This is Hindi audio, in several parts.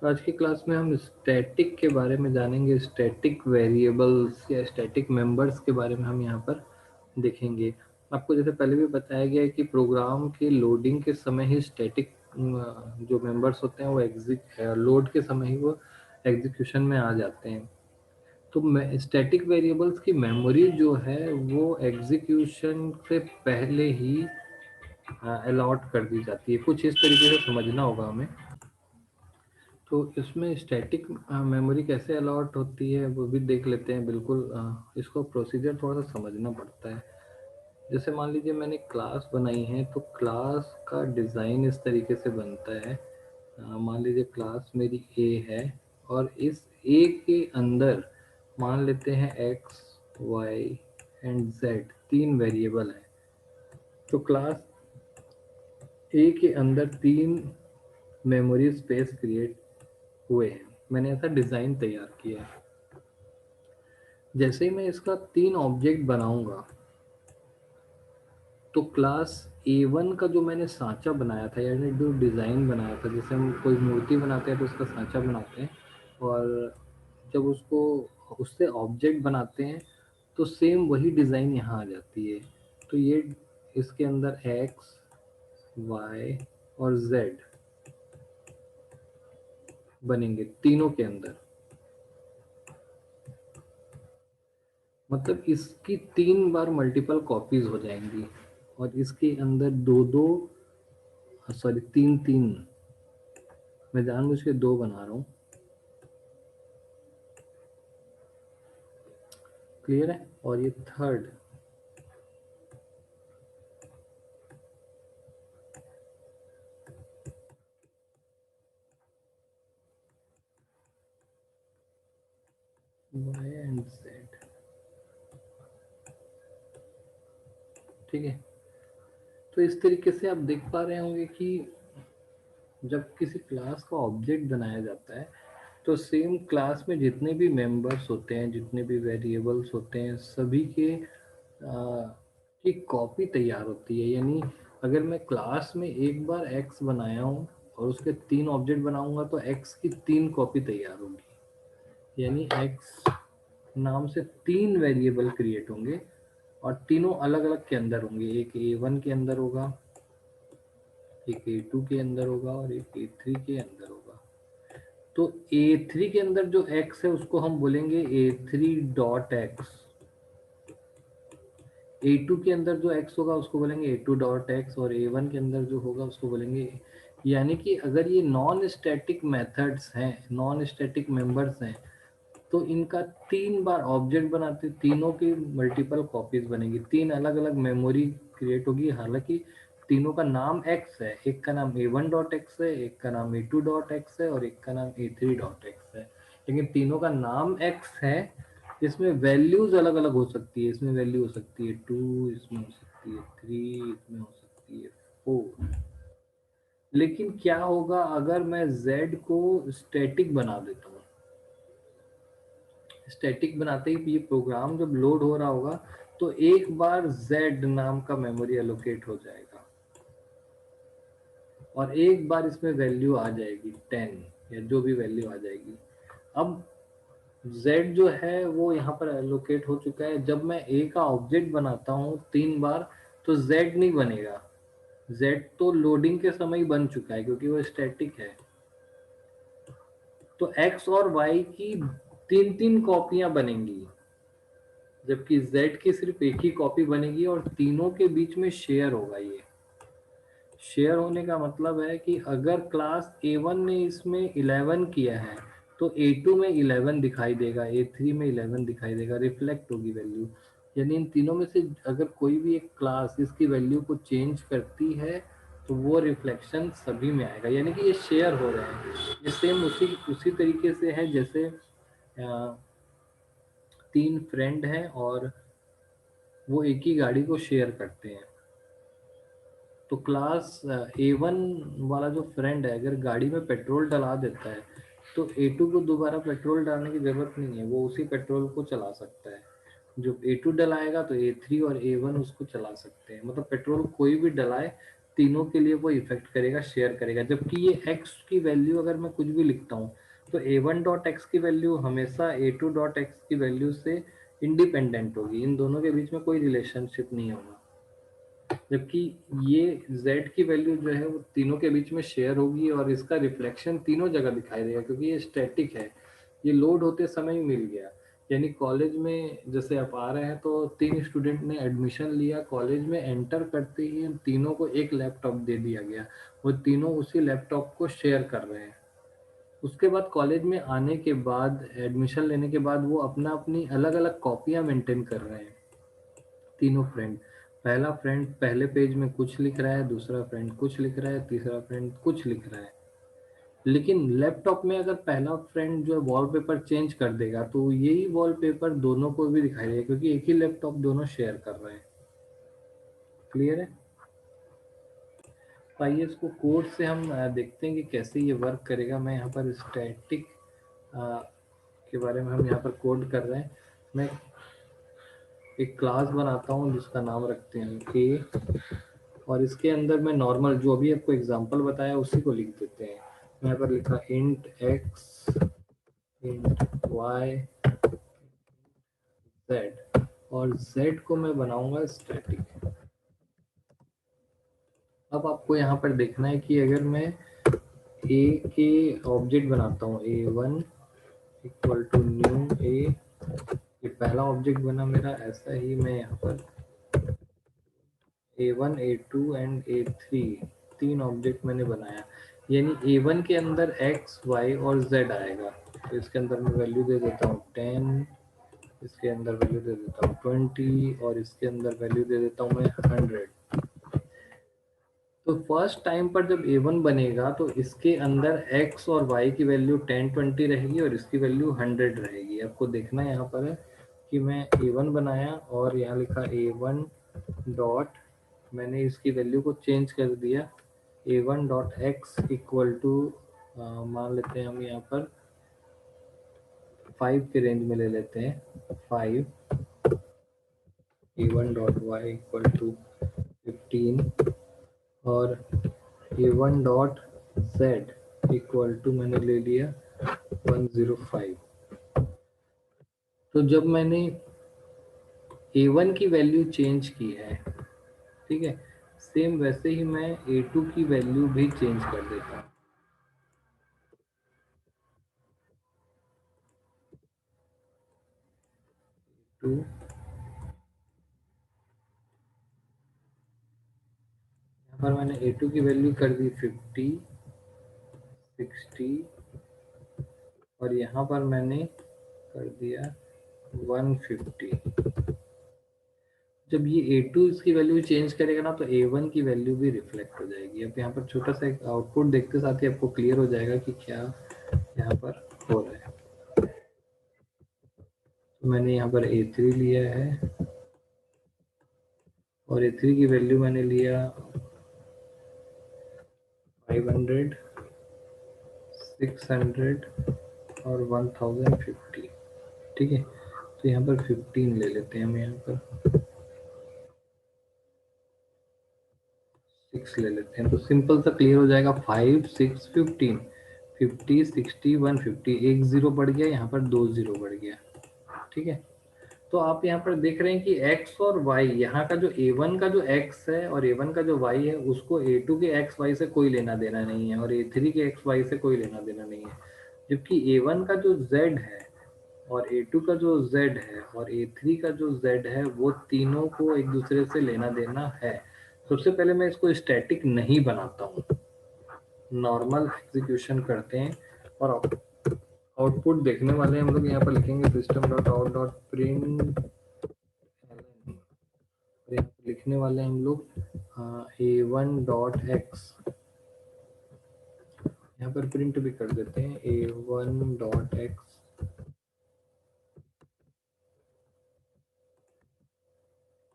तो आज की क्लास में हम स्टैटिक के बारे में जानेंगे। स्टैटिक वेरिएबल्स या स्टैटिक मेंबर्स के बारे में हम यहाँ पर देखेंगे। आपको जैसे पहले भी बताया गया है कि प्रोग्राम के लोडिंग के समय ही स्टैटिक जो मेंबर्स होते हैं वो लोड के समय ही वो एग्जीक्यूशन में आ जाते हैं। तो स्टैटिक वेरिएबल्स की मेमोरी जो है वो एग्जीक्यूशन से पहले ही अलॉट कर दी जाती है। कुछ इस तरीके से समझना होगा हमें। तो इसमें स्टैटिक मेमोरी कैसे अलॉट होती है वो भी देख लेते हैं। बिल्कुल इसको प्रोसीजर थोड़ा सा समझना पड़ता है। जैसे मान लीजिए मैंने क्लास बनाई है, तो क्लास का डिज़ाइन इस तरीके से बनता है। मान लीजिए क्लास मेरी ए है और इस ए के अंदर मान लेते हैं एक्स वाई एंड जेड तीन वेरिएबल है। तो क्लास ए के अंदर तीन मेमोरी स्पेस क्रिएट हुए हैं। मैंने ऐसा डिज़ाइन तैयार किया है। जैसे ही मैं इसका तीन ऑब्जेक्ट बनाऊंगा तो क्लास A1 का जो मैंने सांचा बनाया था, यानी जो डिज़ाइन बनाया था, जैसे हम कोई मूर्ति बनाते हैं तो उसका सांचा बनाते हैं, और जब उसको उससे ऑब्जेक्ट बनाते हैं तो सेम वही डिज़ाइन यहाँ आ जाती है। तो ये इसके अंदर x y और z बनेंगे तीनों के अंदर। मतलब इसकी तीन बार मल्टीपल कॉपीज हो जाएंगी और इसके अंदर दो दो, सॉरी तीन तीन, मैं जानबूझ के दो बना रहा हूँ। क्लियर है? और ये थर्ड, y एंड z। ठीक है। तो इस तरीके से आप देख पा रहे होंगे कि जब किसी क्लास का ऑब्जेक्ट बनाया जाता है तो सेम क्लास में जितने भी मेंबर्स होते हैं, जितने भी वेरिएबल्स होते हैं, सभी के की कॉपी तैयार होती है। यानी अगर मैं क्लास में एक बार x बनाया हूँ और उसके तीन ऑब्जेक्ट बनाऊंगा तो x की तीन कॉपी तैयार होगी। यानी x नाम से तीन वेरिएबल क्रिएट होंगे और तीनों अलग अलग के अंदर होंगे। एक A1 के अंदर होगा, एक A2 के अंदर होगा और एक A3 के अंदर होगा। तो A3 के अंदर जो x है उसको हम बोलेंगे A3 डॉट एक्स। A2 के अंदर जो x होगा उसको बोलेंगे A2 डॉट एक्स, और A1 के अंदर जो होगा उसको बोलेंगे। यानी कि अगर ये नॉन स्टैटिक मेथड्स हैं, नॉन स्टैटिक मेंबर्स हैं, तो इनका तीन बार ऑब्जेक्ट बनाते तीनों की मल्टीपल कॉपीज बनेगी, तीन अलग अलग मेमोरी क्रिएट होगी। हालांकि तीनों का नाम x है, एक का नाम A1 डॉट एक्स है, एक का नाम A2 डॉट एक्स है और एक का नाम A3 डॉट एक्स है, लेकिन तीनों का नाम x है। इसमें वैल्यूज अलग अलग हो सकती है। इसमें वैल्यू हो सकती है 2, इसमें हो सकती है 3, इसमें हो सकती है 4। लेकिन क्या होगा अगर मैं z को स्टैटिक बना देता हूँ? स्टैटिक बनाते ही ये प्रोग्राम जब लोड हो रहा होगा तो एक बार z नाम का मेमोरी एलोकेट हो जाएगा और एक बार इसमें वैल्यू आ जाएगी 10 या जो भी वैल्यू आ जाएगी। अब z जो है वो यहाँ पर एलोकेट हो चुका है। जब मैं a का ऑब्जेक्ट बनाता हूँ तीन बार तो z नहीं बनेगा। z तो लोडिंग के समय ही बन चुका है क्योंकि वो स्टैटिक है। तो x और y की तीन तीन कॉपियां बनेंगी, जबकि z की सिर्फ एक ही कॉपी बनेगी और तीनों के बीच में शेयर होगा। ये शेयर होने का मतलब है कि अगर क्लास A1 ने इसमें 11 किया है तो A2 में 11 दिखाई देगा, A3 में 11 दिखाई देगा, रिफ्लेक्ट होगी वैल्यू। यानी इन तीनों में से अगर कोई भी एक क्लास इसकी वैल्यू को चेंज करती है तो वो रिफ्लेक्शन सभी में आएगा, यानी कि ये शेयर हो रहे हैं। ये सेम उसी उसी तरीके से है जैसे तीन फ्रेंड हैं और वो एक ही गाड़ी को शेयर करते हैं। तो क्लास A1 वाला जो फ्रेंड है अगर गाड़ी में पेट्रोल डला देता है तो A2 को दोबारा पेट्रोल डालने की जरूरत नहीं है, वो उसी पेट्रोल को चला सकता है। जो A2 डलाएगा तो A3 और A1 उसको चला सकते हैं। मतलब पेट्रोल कोई भी डलाए तीनों के लिए वो इफेक्ट करेगा, शेयर करेगा। जबकि ये x की वैल्यू अगर मैं कुछ भी लिखता हूँ तो a1 डॉट एक्स की वैल्यू हमेशा a2 डॉट एक्स की वैल्यू से इंडिपेंडेंट होगी, इन दोनों के बीच में कोई रिलेशनशिप नहीं होगा। जबकि ये z की वैल्यू जो है वो तीनों के बीच में शेयर होगी और इसका रिफ्लेक्शन तीनों जगह दिखाई देगा, क्योंकि ये स्टैटिक है, ये लोड होते समय ही मिल गया। यानी कॉलेज में जैसे आप आ रहे हैं तो 3 स्टूडेंट ने एडमिशन लिया, कॉलेज में एंटर करते ही तीनों को एक लैपटॉप दे दिया गया, वो तीनों उसी लैपटॉप को शेयर कर रहे हैं। उसके बाद कॉलेज में आने के बाद, एडमिशन लेने के बाद, वो अपना अपनी अलग अलग कॉपियां मेंटेन कर रहे हैं तीनों फ्रेंड। पहला फ्रेंड पहले पेज में कुछ लिख रहा है, दूसरा फ्रेंड कुछ लिख रहा है, तीसरा फ्रेंड कुछ लिख रहा है। लेकिन लैपटॉप में अगर पहला फ्रेंड जो है वॉलपेपर चेंज कर देगा तो यही वॉलपेपर दोनों को भी दिखाई देगा, क्योंकि एक ही लैपटॉप दोनों शेयर कर रहे हैं। क्लियर है? तो आइए इसको कोड से हम देखते हैं कि कैसे ये वर्क करेगा। मैं यहाँ पर स्टैटिक के बारे में हम यहाँ पर कोड कर रहे हैं। मैं एक क्लास बनाता हूँ जिसका नाम रखते हैं ए, और इसके अंदर मैं नॉर्मल जो अभी आपको एग्जांपल बताया उसी को लिख देते हैं। मैं यहाँ पर लिखा int x, int y, z, और जेड को मैं बनाऊंगा स्टैटिक। अब आपको यहाँ पर देखना है कि अगर मैं ए के ऑब्जेक्ट बनाता हूँ, a1 इक्वल टू न्यू ए, ये पहला ऑब्जेक्ट बना मेरा। ऐसा ही मैं यहाँ पर a1 a2 एंड a3 तीन ऑब्जेक्ट मैंने बनाया। यानी a1 के अंदर x y और z आएगा। तो इसके अंदर मैं वैल्यू दे देता हूँ 10, इसके अंदर वैल्यू दे देता हूँ 20, और इसके अंदर वैल्यू दे देता हूँ मैं 100। तो फर्स्ट टाइम पर जब a1 बनेगा तो इसके अंदर x और y की वैल्यू 10 20 रहेगी और इसकी वैल्यू 100 रहेगी। आपको देखना है यहाँ पर है कि मैं a1 बनाया और यहाँ लिखा a1 डॉट, मैंने इसकी वैल्यू को चेंज कर दिया, a1 dot x equal to, मान लेते हैं हम यहाँ पर 5 के रेंज में ले लेते हैं 5, a1 dot Y equal to 15, और a1 dot z equal to मैंने ले लिया 105। तो जब मैंने a1 की वैल्यू चेंज की है, ठीक है, सेम वैसे ही मैं a2 की वैल्यू भी चेंज कर देता हूँ। टू, यहाँ पर मैंने a2 की वैल्यू कर दी 50, 60, और यहाँ पर मैंने कर दिया 150। जब ये a2 इसकी वैल्यू चेंज करेगा ना तो a1 की वैल्यू भी रिफ्लेक्ट हो जाएगी। अब यहाँ पर छोटा सा एक आउटपुट देखते साथ ही आपको क्लियर हो जाएगा कि क्या यहाँ पर हो रहा है। तो मैंने यहाँ पर a3 लिया है और a3 की वैल्यू मैंने लिया 500, 600 और 1050। ठीक है, तो यहाँ पर 15 ले लेते हैं हम, यहाँ पर 6 ले लेते हैं, तो सिंपल सा क्लियर हो जाएगा। 5 6 15, 50 60 150, एक जीरो बढ़ गया, यहाँ पर दो जीरो बढ़ गया। ठीक है, तो आप यहाँ पर देख रहे हैं कि x और y, यहाँ का जो a1 का जो x है और a1 का जो y है उसको a2 के x y से कोई लेना देना नहीं है और a3 के x y से कोई लेना देना नहीं है। जबकि a1 का जो z है और a2 का जो z है और a3 का जो z है वो तीनों को एक दूसरे से लेना देना है। सबसे पहले मैं इसको स्टैटिक नहीं बनाता हूँ, नॉर्मल एग्जीक्यूशन करते हैं और आउटपुट देखने वाले हम लोग यहाँ पर लिखेंगे system dot out dot print, लिखने वाले हम लोग a1 डॉट एक्स, यहाँ पर प्रिंट भी कर देते हैं a1 डॉट एक्स,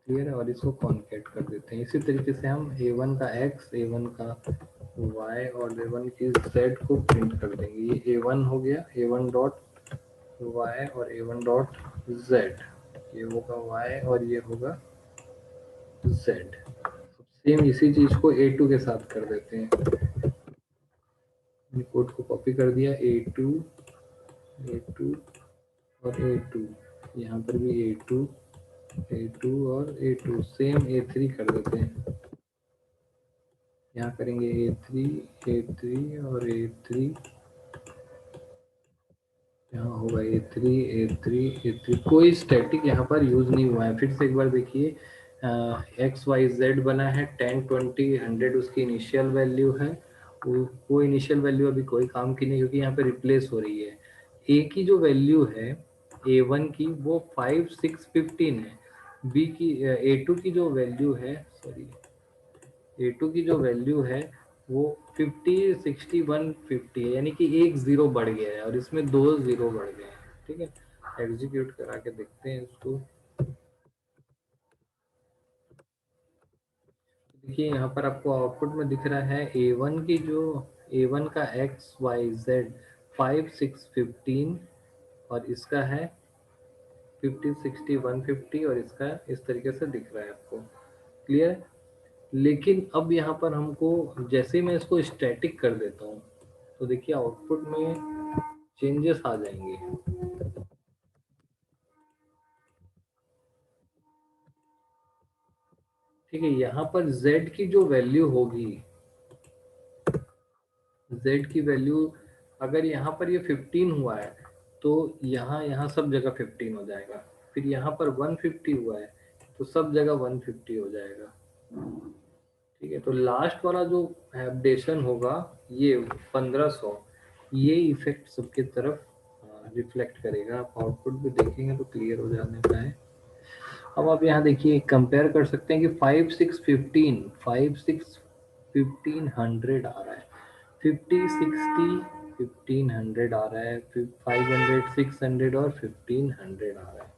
क्लियर है, और इसको कॉन्केट कर देते हैं। इसी तरीके से हम a1 का x, a1 का y और a1 की z को प्रिंट कर देंगे। ये a1 हो गया, a1 डॉट y और a1 डॉट z, ये होगा y और ये होगा z। सेम इसी चीज को A2 के साथ कर देते हैं। कोड को कॉपी कर दिया, A2 और A2, यहाँ पर भी A2 और A2, सेम A3 कर देते हैं। यहाँ करेंगे A3 और A3, यहाँ होगा A3, कोई स्टैटिक यहाँ पर यूज नहीं हुआ है। फिर से एक बार देखिए, XYZ बना है, 10 20 100 उसकी इनिशियल वैल्यू है। वो इनिशियल वैल्यू अभी कोई काम की नहीं, क्योंकि यहाँ पे रिप्लेस हो रही है। A की जो वैल्यू है A1 की वो 5 6 15 है। B की A2 की जो वैल्यू है, सॉरी, A2 की जो वैल्यू है वो 50 60 150 है, यानी कि एक जीरो बढ़ गया है और इसमें दो जीरो बढ़ गए हैं। ठीक है, एग्जीक्यूट करा के देखते हैं इसको। देखिए यहाँ पर आपको आउटपुट में दिख रहा है A1 का XYZ 5 6 15 और इसका है 50 60 150 और इसका इस तरीके से दिख रहा है आपको। क्लियर? लेकिन अब यहाँ पर हमको, जैसे ही मैं इसको स्टैटिक कर देता हूँ तो देखिए आउटपुट में चेंजेस आ जाएंगे। ठीक है, यहाँ पर z की जो वैल्यू होगी, z की वैल्यू अगर यहाँ पर ये 15 हुआ है तो यहाँ यहाँ सब जगह 15 हो जाएगा। फिर यहाँ पर 150 हुआ है तो सब जगह 150 हो जाएगा। ठीक है, तो लास्ट वाला जो अपडेशन होगा ये 1500, ये इफेक्ट सबके तरफ रिफ्लेक्ट करेगा। आप आउटपुट भी देखेंगे तो क्लियर हो जाने का है। अब आप यहाँ देखिए, कंपेयर कर सकते हैं कि 5 6 15 5 6 1500 आ रहा है, 50 60 1500 आ रहा है, फिर 500 600 और 1500 आ रहा है।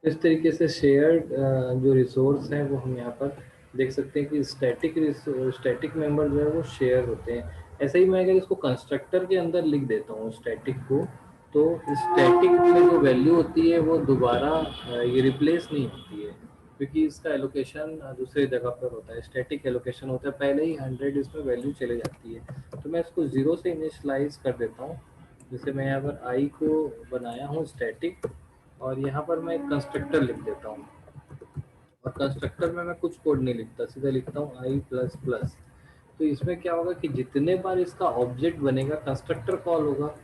इस तरीके से शेयर्ड जो रिसोर्स है वो हम यहाँ पर देख सकते हैं कि स्टैटिक मेंबर जो है वो शेयर होते हैं। ऐसे ही मैं अगर इसको कंस्ट्रक्टर के अंदर लिख देता हूँ स्टैटिक को, तो स्टैटिक में जो वैल्यू होती है वो दोबारा ये रिप्लेस नहीं होती है, क्योंकि इसका एलोकेशन दूसरी जगह पर होता है। स्टैटिक एलोकेशन होता है, पहले ही 100 इसमें वैल्यू चले जाती है। तो मैं इसको जीरो से इनिशलाइज कर देता हूँ। जैसे मैं यहाँ पर आई को बनाया हूँ स्टैटिक, और यहाँ पर मैं एक कंस्ट्रक्टर लिख देता हूँ। और कंस्ट्रक्टर में मैं कुछ कोड नहीं लिखता, सीधा लिखता हूँ आई प्लस प्लस। तो इसमें क्या होगा कि जितने बार इसका ऑब्जेक्ट बनेगा कंस्ट्रक्टर कॉल होगा,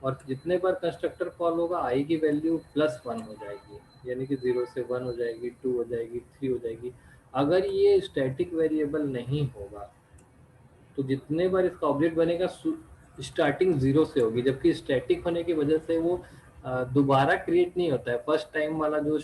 और जितने बार कंस्ट्रक्टर कॉल होगा आई की वैल्यू +1 हो जाएगी, यानी कि 0 से 1 हो जाएगी, 2 हो जाएगी, 3 हो जाएगी। अगर ये स्टैटिक वेरिएबल नहीं होगा तो जितने बार इसका ऑब्जेक्ट बनेगा स्टार्टिंग 0 से होगी, जबकि स्टैटिक होने की वजह से वो दोबारा क्रिएट नहीं होता है। फर्स्ट टाइम वाला जो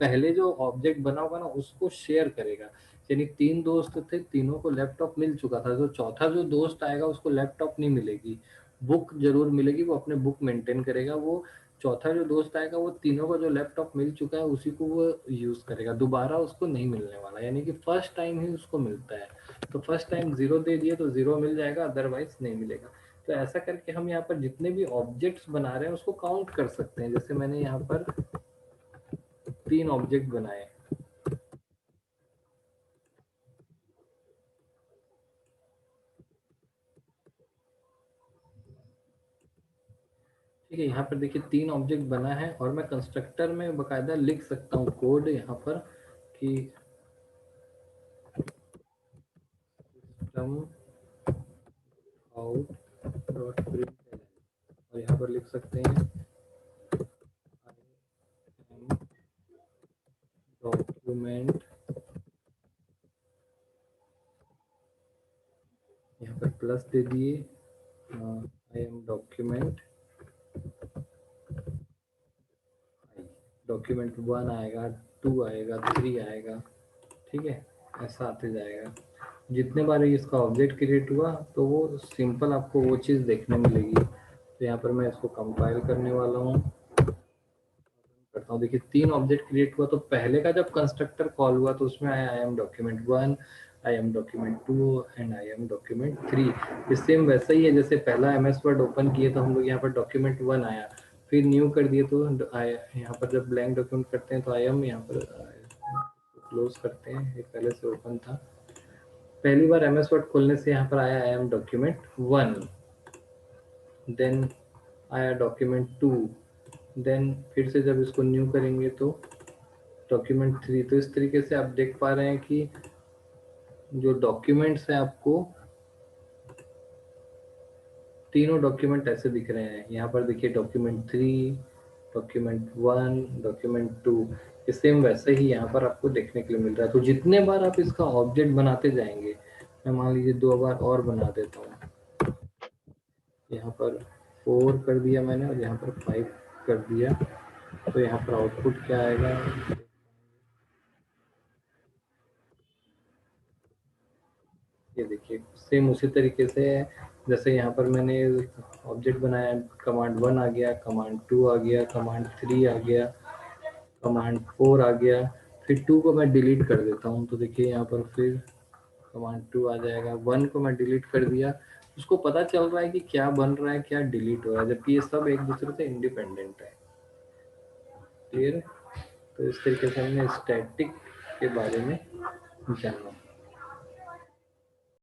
पहले जो ऑब्जेक्ट बना होगा ना उसको शेयर करेगा। यानी 3 दोस्त थे, तीनों को लैपटॉप मिल चुका था, तो चौथा जो दोस्त आएगा उसको लैपटॉप नहीं मिलेगी, बुक जरूर मिलेगी, वो अपने बुक मेंटेन करेगा। वो चौथा जो दोस्त आएगा वो तीनों को जो लैपटॉप मिल चुका है उसी को वो यूज करेगा, दोबारा उसको नहीं मिलने वाला, यानी कि फर्स्ट टाइम ही उसको मिलता है। तो फर्स्ट टाइम 0 दे दिए तो 0 मिल जाएगा, अदरवाइज नहीं मिलेगा। तो ऐसा करके हम यहाँ पर जितने भी ऑब्जेक्ट्स बना रहे हैं उसको काउंट कर सकते हैं। जैसे मैंने यहाँ पर 3 ऑब्जेक्ट बनाए। ठीक है, यहाँ पर देखिए 3 ऑब्जेक्ट बना है और मैं कंस्ट्रक्टर में बकायदा लिख सकता हूँ कोड यहाँ पर कि सिस्टम आउट डॉट प्रिंट, और यहाँ पर लिख सकते हैं डॉक्यूमेंट, यहाँ पर प्लस दे दिए, आई एम डॉक्यूमेंट, डॉक्यूमेंट 1 आएगा, 2 आएगा, 3 आएगा। ठीक है, ऐसा आते जाएगा। जितने बार इसका ऑब्जेक्ट क्रिएट हुआ तो वो सिंपल आपको वो चीज़ देखने मिलेगी। तो यहाँ पर मैं इसको कंपाइल करने वाला हूँ, करता हूँ। देखिए 3 ऑब्जेक्ट क्रिएट हुआ, तो पहले का जब कंस्ट्रक्टर कॉल हुआ तो उसमें आया I am document 1, I am document 2 and I am document 3। Same वैसा ही है, जैसे पहला MS वर्ड ओपन किए तो हम लोग यहाँ पर डॉक्यूमेंट 1 आया, फिर न्यू कर दिए तो यहाँ पर जब ब्लैंक डॉक्यूमेंट करते हैं तो आई एम यहाँ पर क्लोज करते हैं, ये पहले से ओपन था। पहली बार MS वर्ड खोलने से यहाँ पर आया आई एम डॉक्यूमेंट 1, देन आया डॉक्यूमेंट 2, देन फिर से जब इसको न्यू करेंगे तो डॉक्यूमेंट 3। तो इस तरीके से आप देख पा रहे हैं कि जो डॉक्यूमेंट्स है आपको तीनों डॉक्यूमेंट ऐसे दिख रहे हैं। यहाँ पर देखिए डॉक्यूमेंट 3, डॉक्यूमेंट 1, डॉक्यूमेंट 2, ये सेम वैसे ही यहाँ पर आपको देखने के लिए मिल रहा है। तो जितने बार आप इसका ऑब्जेक्ट बनाते जाएंगे, मैं मान लीजिए 2 बार और बना देता हूँ, यहाँ पर 4 कर दिया मैंने और यहाँ पर 5 कर दिया, तो यहाँ पर आउटपुट क्या आएगा, ये देखिए सेम उसी तरीके से जैसे यहाँ पर मैंने ऑब्जेक्ट बनाया, कमांड 1 आ गया, कमांड 2 आ गया, कमांड 3 आ गया, कमांड 4 आ गया, फिर 2 को मैं डिलीट कर देता हूँ। तो देखिए यहाँ पर फिर कमांड 2 आ जाएगा, 1 को मैं डिलीट कर दिया। उसको पता चल रहा है कि क्या बन रहा है, क्या डिलीट हो रहा है, जबकि ये सब एक दूसरे से इंडिपेंडेंट है। क्लियर है? तो इस तरीके से हमने स्टैटिक के बारे में जाना।